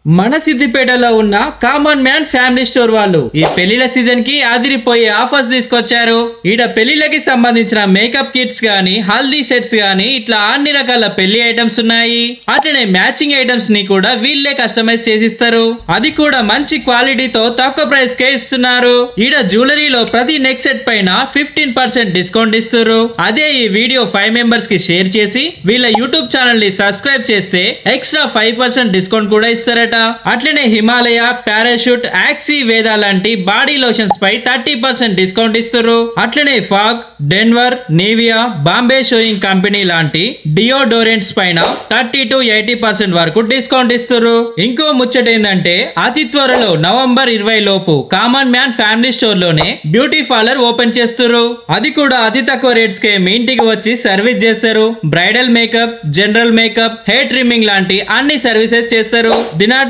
మన సిద్దిపేటలో ఉన్న కామన్ మ్యాన్ ఫ్యామిలీ స్టోర్ వాళ్ళు ఈ పెళ్లిల సీజన్ కి అదిరిపోయే ఆఫర్స్ తీసుకొచ్చారు. ఈడ పెళ్లిళ్ళకి సంబంధించిన మేకప్ కిట్స్ గానీ, హల్దీ సెట్స్ గానీ ఇట్లా అన్ని రకాల పెళ్లి ఐటమ్స్ ఉన్నాయి. అట్లనే మ్యాచింగ్ ఐటమ్స్ ని కూడా వీళ్ళే కస్టమైజ్ చేసిస్తారు. అది కూడా మంచి క్వాలిటీతో తక్కువ ప్రైస్ కే ఇస్తున్నారు. ఈడ జ్యువెలరీలో ప్రతి నెక్ సెట్ పైన 15% డిస్కౌంట్ ఇస్తారు. అదే ఈ వీడియో 5 మెంబర్స్ కి షేర్ చేసి వీళ్ళ యూట్యూబ్ ఛానల్ ని సబ్స్క్రైబ్ చేస్తే ఎక్స్ట్రా 5% డిస్కౌంట్ కూడా ఇస్తారట. అట్లనే హిమాలయ, పారాషూట్, యాక్సీ, వేదా లాంటి బాడీ లోషన్స్ పై 30% డిస్కౌంట్ ఇస్తారు. అట్లనే Fogg, Denver, Nivea, Bombay shaving company లాంటి డియోడోరెంట్స్ పైన 30 to 80% వరకు డిస్కౌంట్ ఇస్తారు. ఇంకో ముచ్చట ఏంటంటే అతి త్వరలో నవంబర్ 20 లోపు కామన్ మ్యాన్ ఫ్యామిలీ స్టోర్ లోనే బ్యూటీ పార్లర్ ఓపెన్ చేస్తారు. అది కూడా అతి తక్కువ రేట్స్ కే మీ ఇంటికి వచ్చి సర్వీస్ చేస్తారు. Bridal makeup, general makeup, hair trimming లాంటి అన్ని సర్వీసెస్ చేస్తారు. దినార్